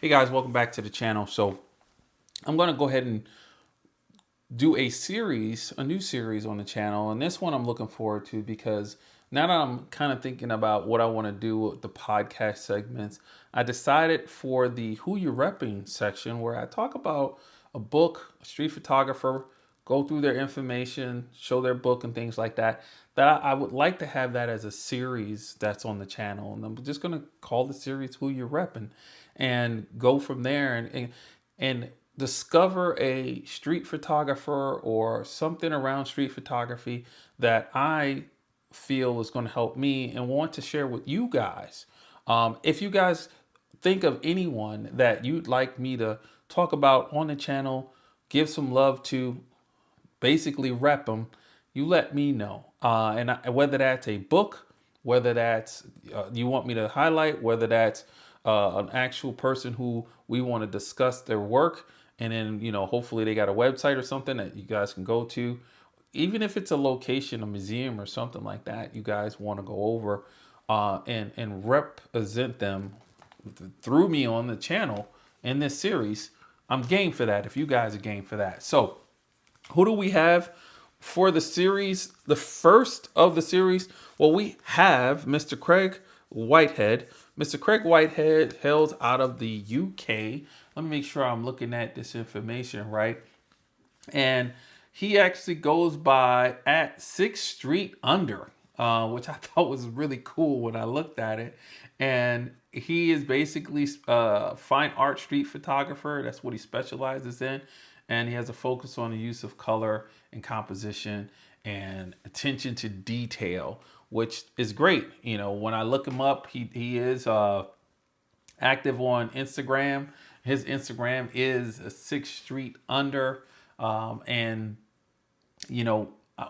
Hey guys, welcome back to the channel. So I'm going to go ahead and do a new series on the channel. And this one I'm looking forward to because now that I'm kind of thinking about what I want to do with the podcast segments, I decided for the Who You Repping section where I talk about a book, a street photographer, go through their information, show their book and things like that, that I would like to have that as a series that's on the channel. And I'm just going to call the series Who You Repping and go from there and discover a street photographer or something around street photography that I feel is going to help me and want to share with you guys. If you guys think of anyone that you'd like me to talk about on the channel, give some love to, basically rep them, you let me know. Whether that's a book, whether that's you want me to highlight, whether that's an actual person who we want to discuss their work, and then hopefully they got a website or something that you guys can go to, even if it's a location, a museum or something like that, you guys want to go over and represent them through me on the channel in this series. I'm game for that if you guys are game for that. So who do we have for the series? The first of the series, well, we have Mr. Criag Whitehead. Mr. Criag Whitehead hails out of the UK. Let me make sure I'm looking at this information right. And he actually goes by at 6 Street Under, which I thought was really cool when I looked at it. And he is basically a fine art street photographer. That's what he specializes in. And he has a focus on the use of color and composition and attention to detail, which is great. When I look him up, he is active on Instagram. His Instagram is 6 Street Under. And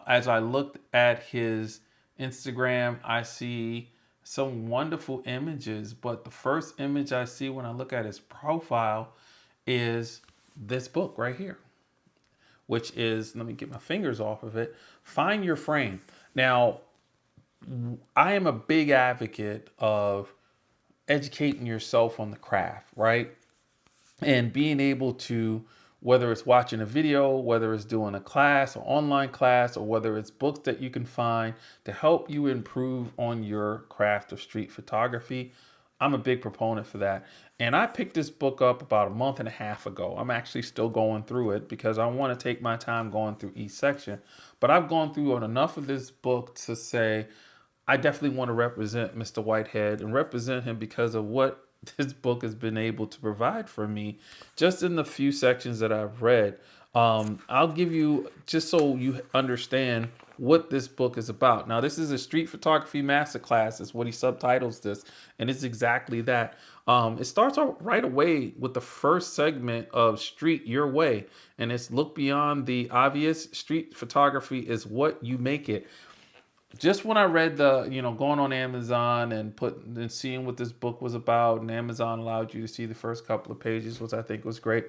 as I looked at his Instagram, I see some wonderful images. But the first image I see when I look at his profile is this book right here, which is, let me get my fingers off of it, Find Your Frame. Now, I am a big advocate of educating yourself on the craft, right? And being able to, whether it's watching a video, whether it's doing a class or online class, or whether it's books that you can find to help you improve on your craft of street photography, I'm a big proponent for that. And I picked this book up about a month and a half ago. I'm actually still going through it because I want to take my time going through each section. But I've gone through enough of this book to say I definitely want to represent Mr. Whitehead and represent him because of what this book has been able to provide for me just in the few sections that I've read. I'll give you, just so you understand what this book is about. Now, this is a street photography masterclass, is what he subtitles this, and it's exactly that. It starts out right away with the first segment of Street Your Way, and it's look beyond the obvious. Street photography is what you make it. Just when I read going on Amazon and seeing what this book was about, and Amazon allowed you to see the first couple of pages, which I think was great.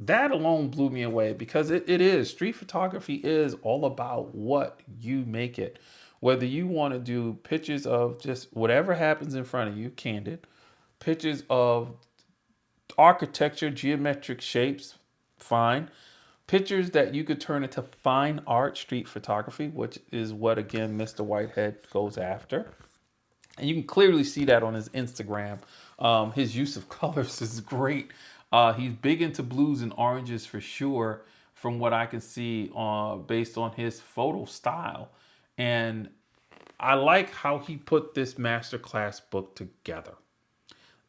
That alone blew me away because it is, street photography is all about what you make it. Whether you want to do pictures of just whatever happens in front of you, candid, pictures of architecture, geometric shapes, fine. Pictures that you could turn into fine art street photography, which is what, again, Mr. Whitehead goes after. And you can clearly see that on his Instagram. His use of colors is great. He's big into blues and oranges for sure, from what I can see based on his photo style. And I like how he put this masterclass book together.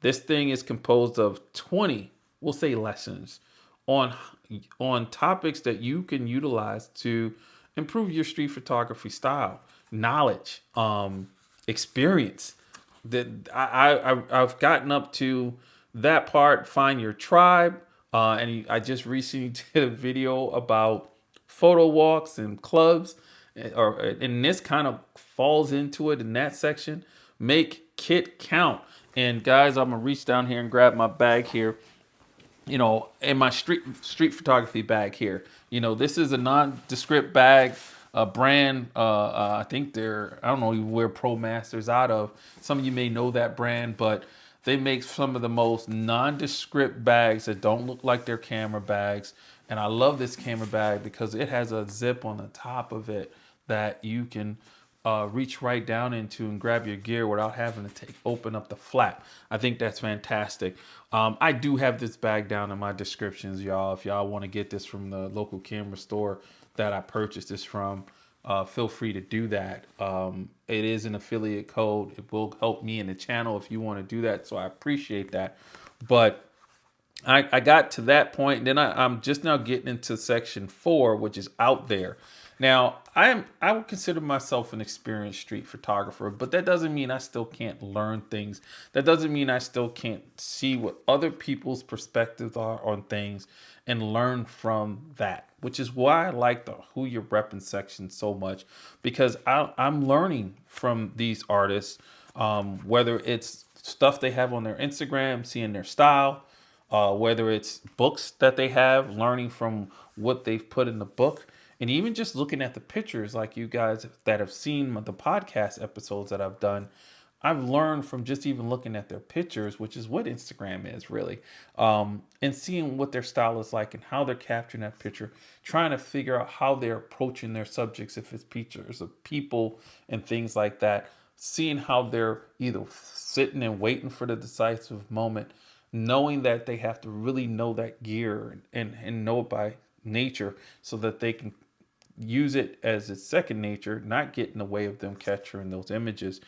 This thing is composed of 20, we'll say, lessons on topics that you can utilize to improve your street photography style, knowledge, experience. That I've gotten up to that part. Find your tribe, I just recently did a video about photo walks and clubs, and this kind of falls into it in that section. Make kit count. And guys, I'm gonna reach down here and grab my bag here. In my street photography bag here. This is a nondescript bag, a brand. I think I don't know where Pro Master's out of. Some of you may know that brand, but They make some of the most nondescript bags that don't look like they're camera bags. And I love this camera bag because it has a zip on the top of it that you can reach right down into and grab your gear without having to open up the flap. I think that's fantastic. I do have this bag down in my descriptions, y'all. If y'all want to get this from the local camera store that I purchased this from, feel free to do that. It is an affiliate code. It will help me in the channel if you want to do that. So I appreciate that. But I got to that point, and then I'm just now getting into section 4, which is out there. Now, I would consider myself an experienced street photographer, but that doesn't mean I still can't learn things. That doesn't mean I still can't see what other people's perspectives are on things and learn from that, which is why I like the Who You're Repping section so much, because I'm learning from these artists, whether it's stuff they have on their Instagram, seeing their style, whether it's books that they have, learning from what they've put in the book, and even just looking at the pictures, like you guys that have seen the podcast episodes that I've done. I've learned from just even looking at their pictures, which is what Instagram is really, and seeing what their style is like and how they're capturing that picture, trying to figure out how they're approaching their subjects, if it's pictures of people and things like that, seeing how they're either sitting and waiting for the decisive moment, knowing that they have to really know that gear and know it by nature so that they can use it as its second nature, not get in the way of them capturing those images.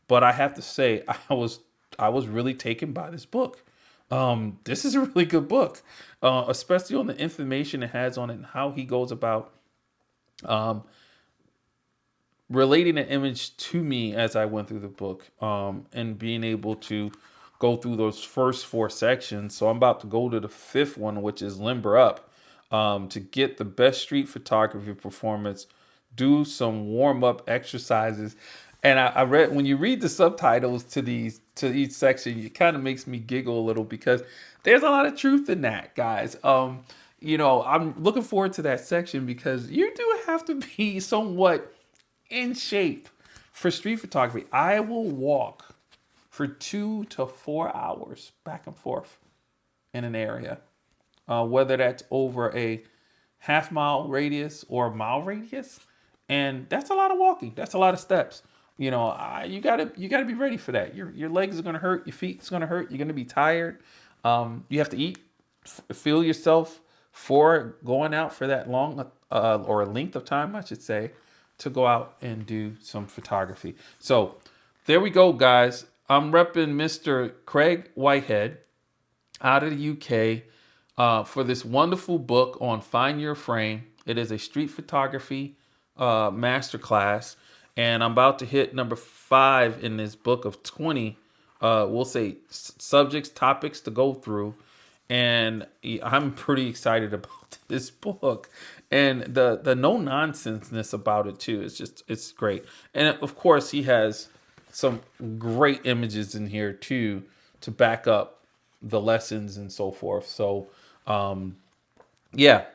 But I have to say, I was really taken by this book. This is a really good book, especially on the information it has on it and how he goes about relating an image to me as I went through the book, and being able to go through those first 4 sections. So I'm about to go to the 5th one, which is Limber Up. To get the best street photography performance, do some warm-up exercises. And I read, when you read the subtitles to each section, it kind of makes me giggle a little because there's a lot of truth in that, guys. I'm looking forward to that section because you do have to be somewhat in shape for street photography. I will walk for 2 to 4 hours back and forth in an area. Whether that's over a half-mile radius or a mile radius, and that's a lot of walking. That's a lot of steps. You gotta be ready for that. Your legs are gonna hurt. Your feet's gonna hurt. You're gonna be tired. You have to eat, feel yourself for going out for that long or a length of time, I should say, to go out and do some photography. So there we go, guys. I'm repping Mr. Criag Whitehead out of the UK. For this wonderful book on Find Your Frame. It is a street photography masterclass, and I'm about to hit number 5 in this book of 20. We'll say subjects, topics to go through, and I'm pretty excited about this book and the no nonsenseness about it too. It's great, and of course he has some great images in here too to back up the lessons and so forth. So. Yeah,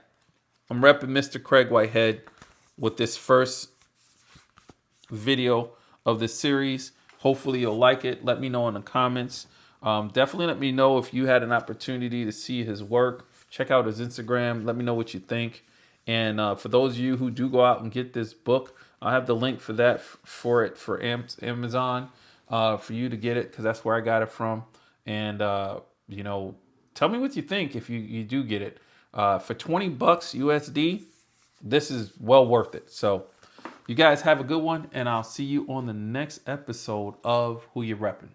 I'm repping Mr. Criag Whitehead with this first video of this series. Hopefully you'll like it. Let me know in the comments. Definitely let me know if you had an opportunity to see his work. Check out his Instagram. Let me know what you think. And for those of you who do go out and get this book, I'll have the link for that for Amazon for you to get it, because that's where I got it from. And tell me what you think if you do get it. For $20 USD, this is well worth it. So you guys have a good one, and I'll see you on the next episode of Who You Reppin'.